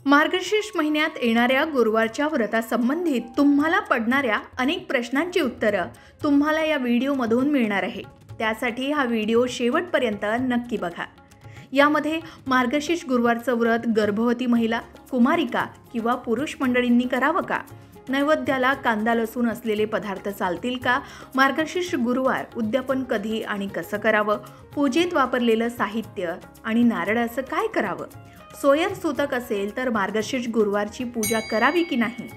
मार्गशीर्ष महिन्यात येणाऱ्या गुरुवारच्या व्रतासंबंधित तुम्हाला पडणाऱ्या अनेक प्रश्नांची उत्तरं तुम्हाला या व्हिडिओमधून मिळणार आहे। त्यासाठी हा व्हिडिओ शेवटपर्यंत नक्की बघा। यामध्ये मार्गशीर्ष गुरुवारचं व्रत गर्भवती महिला, कुमारिका किंवा पुरुष मंडळींनी करावं का? नैवेद्याला कांदा लसूण असलेले पदार्थ चालतील का? मार्गशीर्ष गुरुवार उद्यापन कधी आणि कसं करावं? पूजेत वापरलेलं साहित्य आणि नारळाचं काय करावं? सोयर सूतक असेल तर मार्गशीर्ष गुरुवारची पूजा करावी की नाही?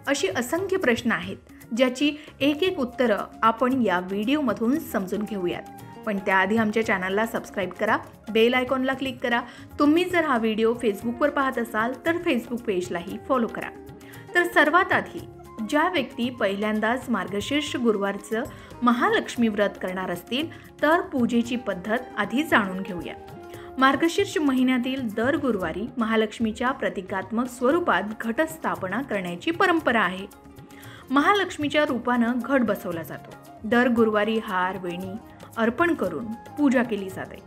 अशी असंख्य प्रश्न आहेत, ज्याची एक एक उत्तरं आपण या व्हिडिओमधून समजून घेऊयात। पण त्याआधी आमच्या चॅनलला सबस्क्राईब करा, बेल आयकॉनला क्लिक करा। तुम्ही जर हा व्हिडिओ फेसबुकवर पाहत असाल तर फेसबुक पेजलाही फॉलो करा। तर सर्वात आधी ज्या व्यक्ती पहिल्यांदाच मार्गशीर्ष गुरुवारचं महालक्ष्मी व्रत करणार असतील तर पूजेची पद्धत आधी जाणून घेऊया। मार्गशीर्ष महिन्यातील दर गुरुवारी महालक्ष्मीच्या प्रतिकात्मक स्वरूपात घटस्थापना करण्याची परंपरा आहे। महालक्ष्मीच्या रूपानं घट बसवला जातो। दर गुरुवारी हार वेणी अर्पण करून पूजा केली जाते।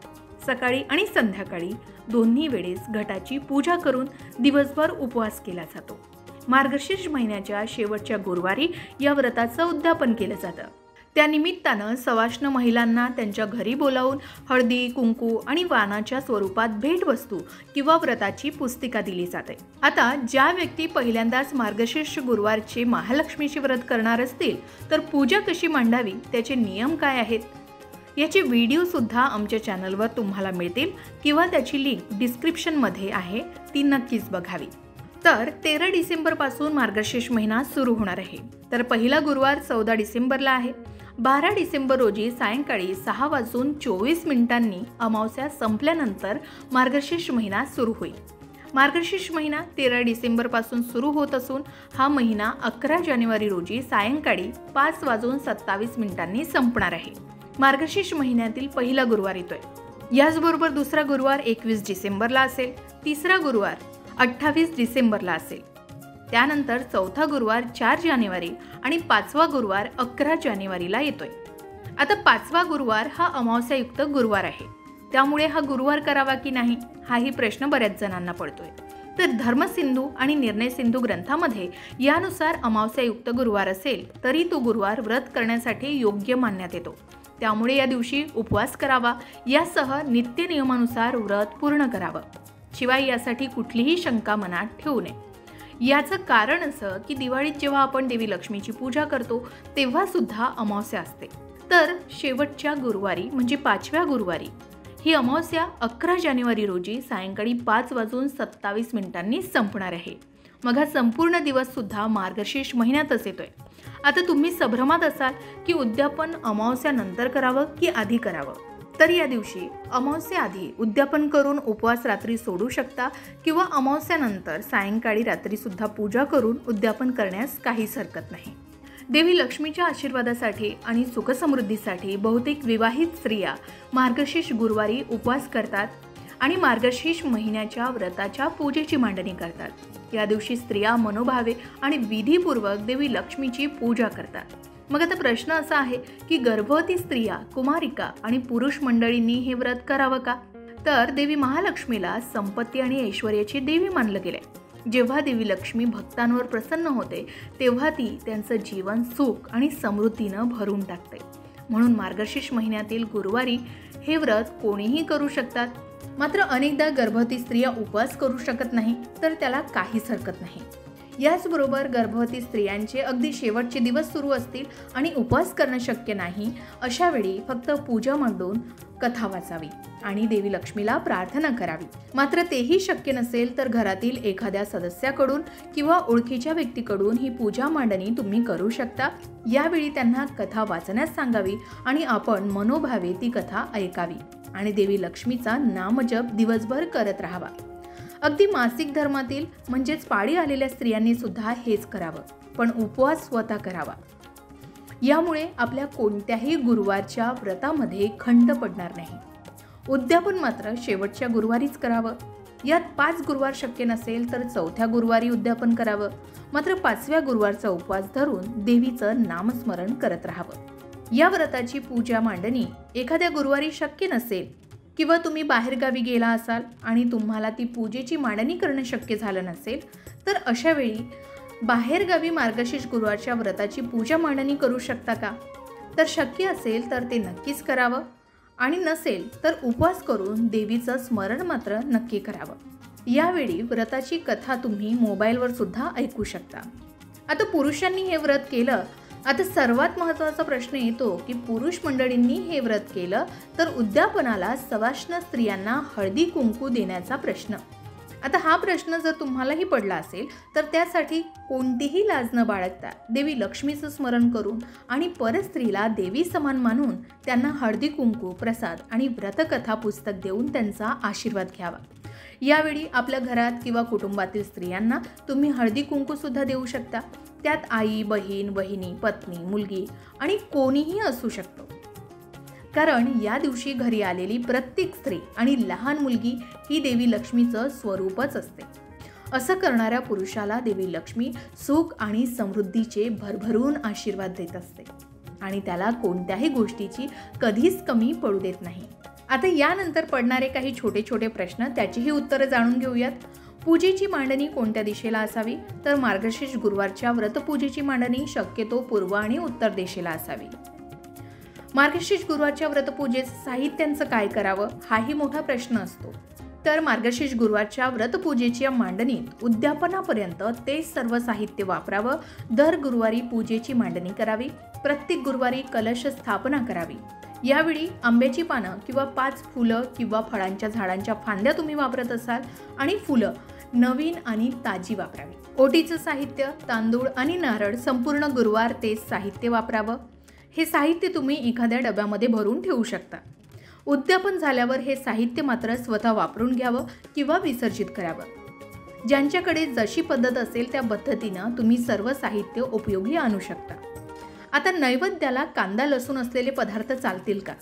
सकाळी आणि संध्याकाळी दोन्ही वेळेस घटाची पूजा करून दिवसभर उपवास केला जातो। मार्गशीर्ष महिन्याच्या शेवटच्या गुरुवारी या व्रताचं उद्यापन केलं जातं। त्या निमित्तानं सवाष्ण महिलांना त्यांच्या घरी बोलावून हळदी, कुंकू आणि वाणाच्या स्वरूपात भेटवस्तू किंवा व्रताची पुस्तिका दिली जाते। आता ज्या व्यक्ती पहिल्यांदाच मार्गशीर्ष गुरुवारचे महालक्ष्मीचे व्रत करणार असतील तर पूजा कशी मांडावी, त्याचे नियम काय आहेत, याचे व्हिडिओ सुद्धा आमच्या चॅनलवर तुम्हाला मिळतील किंवा त्याची लिंक डिस्क्रिप्शनमध्ये आहे, ती नक्कीच बघावी। तर 13 डिसेंबर पासून मार्गशीर्ष महिना सुरू होणार आहे। तर पहिला गुरुवार 14 डिसेंबरला आहे। 12 डिसेंबर रोजी सायंकाळी 6:24 अमावस्या संपल्यानंतर मार्गशीर्ष महिना सुरू होईल। मार्गशीर्ष महिना 13 डिसेंबर पासून सुरू होत असून हा महिना 11 जानेवारी रोजी सायंकाळी 5:27 संपणार आहे। मार्गशीर्ष महिन्यातील पहिला गुरुवार येतोय। याचबरोबर दुसरा गुरुवार 21 डिसेंबरला असेल, तिसरा गुरुवार 28 डिसेंबरला असेल, त्यानंतर चौथा गुरुवार 4 जानेवारी आणि पाचवा गुरुवार 11 जानेवारीला येतोय। आता पाचवा गुरुवार हा अमावस्यायुक्त गुरुवार आहे, त्यामुळे हा गुरुवार करावा की नाही हाही प्रश्न बऱ्याच जणांना पडतोय। तर धर्मसिंधू आणि निर्णय सिंधू ग्रंथामध्ये यानुसार अमावस्यायुक्त गुरुवार असेल तरी तो गुरुवार व्रत करण्यासाठी योग्य मानण्यात येतो। त्यामुळे या दिवशी उपवास करावा, यासह नित्य नियमानुसार व्रत पूर्ण करावं। शिवाय यासाठी कुठलीही शंका मनात ठेवू नये। याचं कारण असं की दिवाळीत जेव्हा आपण देवी लक्ष्मीची पूजा करतो तेव्हा सुद्धा अमावस्या असते। तर शेवटच्या गुरुवारी म्हणजे 5व्या गुरुवारी ही अमावस्या 11 जानेवारी रोजी सायंकाळी 5:27 संपणार आहे। मग हा संपूर्ण दिवस सुद्धा मार्गशीर्ष महिन्यातच येतोय। आता तुम्ही संभ्रमात असाल की उद्यापन अमावस्यानंतर करावं की आधी करावं? तर या दिवशी अमावस्याआधी उद्यापन करून उपवास रात्री सोडू शकता किंवा अमावस्यानंतर सायंकाळी रात्री सुद्धा पूजा करून उद्यापन करण्यास काहीच हरकत नाही। देवी लक्ष्मीच्या आशीर्वादासाठी आणि सुखसमृद्धीसाठी बहुतेक विवाहित स्त्रिया मार्गशीर्ष गुरुवारी उपवास करतात आणि मार्गशीर्ष महिन्याच्या व्रताच्या पूजेची मांडणी करतात। या दिवशी स्त्रिया मनोभावे आणि विधीपूर्वक देवी लक्ष्मीची पूजा करतात। मग आता प्रश्न असा आहे की गर्भवती स्त्रिया, कुमारिका आणि पुरुष मंडळींनी हे व्रत करावं का? तर देवी महालक्ष्मीला संपत्ती आणि ऐश्वर्याची देवी मानलं गेलंय। जेव्हा देवी लक्ष्मी भक्तांवर प्रसन्न होते तेव्हा ती त्यांचं जीवन सुख आणि समृद्धीनं भरून टाकते। म्हणून मार्गशीर्ष महिन्यातील गुरुवारी हे व्रत कोणीही करू शकतात। मात्र अनेकदा गर्भवती स्त्रिया उपवास करू शकत नाही, तर त्याला काहीच हरकत नाही। याचबरोबर गर्भवती स्त्रियांचे अगदी शेवटचे दिवस सुरू असतील आणि उपवास करणं शक्य नाही, अशा वेळी फक्त पूजा मांडून कथा वाचावी आणि देवी लक्ष्मीला प्रार्थना करावी। मात्र तेही शक्य नसेल तर घरातील एखाद्या सदस्याकडून किंवा ओळखीच्या व्यक्तीकडून ही पूजा मांडणी तुम्ही करू शकता। यावेळी त्यांना कथा वाचण्यास सांगावी आणि आपण मनोभावे ती कथा ऐकावी आणि देवी लक्ष्मीचा नामजप दिवसभर करत राहावा। अगदी मासिक धर्मातील म्हणजेच पाळी आलेल्या स्त्रियांनी सुद्धा हेच करावं, पण उपवास स्वतः करावा। यामुळे आपल्या कोणत्याही गुरुवारच्या व्रतामध्ये खंड पडणार नाही। उद्यापन मात्र शेवटच्या गुरुवारीच करावं। यात 5 गुरुवार शक्य नसेल तर चौथ्या गुरुवारी उद्यापन करावं। मात्र 5व्या गुरुवारचा उपवास धरून देवीचं नामस्मरण करत राहावं। या व्रताची पूजा मांडणी एखाद्या गुरुवारी शक्य नसेल किंवा तुम्ही बाहेरगावी गेला असाल आणि तुम्हाला ती पूजेची मांडणी करणं शक्य झालं नसेल, तर अशा वेळी बाहेरगावी मार्गशीर्ष गुरुवारच्या व्रताची पूजा मांडणी करू शकता का? तर शक्य असेल तर ते नक्कीच करावं आणि नसेल तर उपवास करून देवीचं स्मरण मात्र नक्की करावं। यावेळी व्रताची कथा तुम्ही मोबाईलवर सुद्धा ऐकू शकता। आता पुरुषांनी हे व्रत केलं, आता सर्वात महत्त्वाचा प्रश्न येतो की पुरुष मंडळींनी हे व्रत केलं तर उद्यापनाला सवाष्ण स्त्रियांना हळदी कुंकू देण्याचा प्रश्न। आता हा प्रश्न जर तुम्हालाही पडला असेल तर त्यासाठी कोणतीही लाज न बाळगता देवी लक्ष्मीचं स्मरण करून आणि परस्त्रीला देवी समान मानून त्यांना हळदी कुंकू, प्रसाद आणि व्रतकथा पुस्तक देऊन त्यांचा आशीर्वाद घ्यावा। यावेळी आपल्या घरात किंवा कुटुंबातील स्त्रियांना तुम्ही हळदी कुंकू सुद्धा देऊ शकता। त्यात आई, बहीण, वहिनी, पत्नी, मुलगी आणि कोणीही असू शकतो, कारण या दिवशी घरी आलेली प्रत्येक स्त्री आणि लहान मुलगी ही देवी लक्ष्मीचं स्वरूपच असते। असं करणाऱ्या पुरुषाला देवी लक्ष्मी सुख आणि समृद्धीचे भरभरून आशीर्वाद देत असते आणि त्याला कोणत्याही गोष्टीची कधीच कमी पडू देत नाही। आता यानंतर पडणारे काही छोटे छोटे प्रश्न, त्याचीही उत्तरं जाणून घेऊयात। पूजेची मांडणी कोणत्या दिशेला असावी? तर मार्गशीर्ष गुरुवारच्या व्रतपूजेची मांडणी शक्यतो पूर्व आणि उत्तर दिशेला असावी। मार्गशीर्ष गुरुवारच्या व्रतपूजेचं साहित्यांचं काय करावं हाही मोठा प्रश्न असतो। तर मार्गशीर्ष गुरुवारच्या व्रतपूजेच्या मांडणीत उद्यापनापर्यंत ते सर्व साहित्य वापरावं। दर गुरुवारी पूजेची मांडणी करावी। प्रत्येक गुरुवारी कलश स्थापना करावी। यावेळी आंब्याची पानं किंवा 5 फुलं किंवा फळांच्या झाडांच्या फांद्या तुम्ही वापरत असाल आणि फुलं नवीन आणि ताजी वापरावी। ओटीचं साहित्य, तांदूळ आणि नारळ संपूर्ण गुरुवार तेच साहित्य वापरावं। हे साहित्य तुम्ही एखाद्या डब्यामध्ये भरून ठेवू शकता। उद्यापन झाल्यावर हे साहित्य मात्र स्वतः वापरून घ्यावं किंवा विसर्जित करावं। ज्यांच्याकडे जशी पद्धत असेल त्या पद्धतीनं तुम्ही सर्व साहित्य उपयोगी आणू शकता। आता नैवेद्याला कांदा लसूण असलेले पदार्थ चालतील का?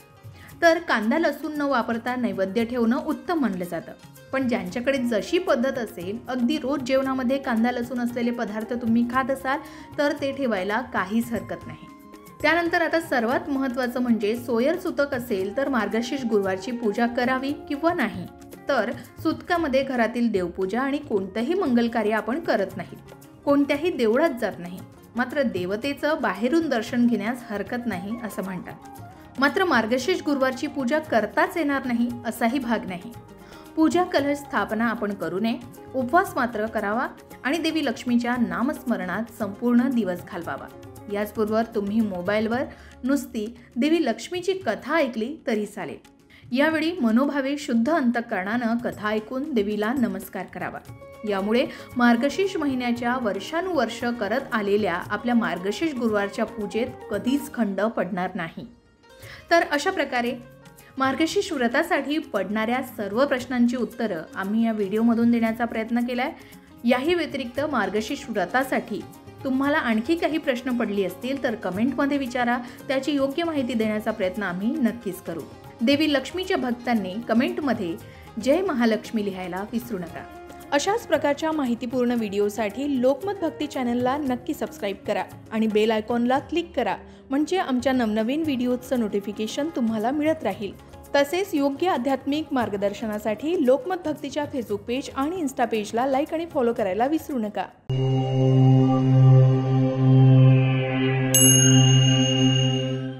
तर कांदा लसूण न वापरता नैवेद्य ठेवणं उत्तम मानलं जातं, पण ज्यांच्याकडे जशी पद्धत असेल, अगदी रोज जेवणामध्ये कांदा लसूण असलेले पदार्थ तुम्ही खात असाल तर ते ठेवायला काहीच हरकत नाही। त्यानंतर आता सर्वात महत्त्वाचं म्हणजे सोयर सुतक असेल तर मार्गशीर्ष गुरुवारची पूजा करावी किंवा नाही। तर सुतकामध्ये घरातील देवपूजा आणि कोणतंही मंगल कार्य आपण करत नाही, कोणत्याही देवळात जात नाही, मात्र देवतेचं बाहेरून दर्शन घेण्यास हरकत नाही असं म्हणतात। मात्र मार्गशीर्ष गुरुवारची पूजा करताच येणार नाही असाही भाग नाही। पूजा कलश स्थापना आपण करू नये, उपवास मात्र करावा आणि देवी लक्ष्मीच्या नामस्मरणात संपूर्ण दिवस घालवावा। याचबरोबर तुम्ही मोबाईलवर नुसती देवी लक्ष्मीची कथा ऐकली तरी चालेल। यावेळी मनोभावे शुद्ध अंतःकरणानं कथा ऐकून देवीला नमस्कार करावा। यामुळे मार्गशीर्ष महिन्याच्या वर्षानुवर्ष करत आलेल्या आपल्या मार्गशीर्ष गुरुवारच्या पूजेत कधीच खंड पडणार नाही। तर अशा प्रकारे मार्गशीर्ष व्रतासाठी पडणाऱ्या सर्व प्रश्नांची उत्तरं आम्ही या व्हिडिओमधून देण्याचा प्रयत्न केलाय। याही व्यतिरिक्त मार्गशीर्ष व्रतासाठी तुम्हाला आणखी काही प्रश्न पडले असतील तर कमेंटमध्ये विचारा, त्याची योग्य माहिती देण्याचा प्रयत्न आम्ही नक्कीच करू। देवी लक्ष्मीच्या भक्तांनी कमेंटमध्ये जय महालक्ष्मी लिहायला विसरू नका। अशाच प्रकारच्या माहितीपूर्ण व्हिडिओसाठी लोकमत भक्ती चॅनलला नक्की सबस्क्राईब करा आणि बेल आयकॉनला क्लिक करा, म्हणजे आमच्या नवनवीन व्हिडिओचं नोटिफिकेशन तुम्हाला मिळत राहील। तसेच योग्य आध्यात्मिक मार्गदर्शनासाठी लोकमत भक्तीच्या फेसबुक पेज आणि इन्स्टा पेजला लाईक आणि फॉलो करायला विसरू नका।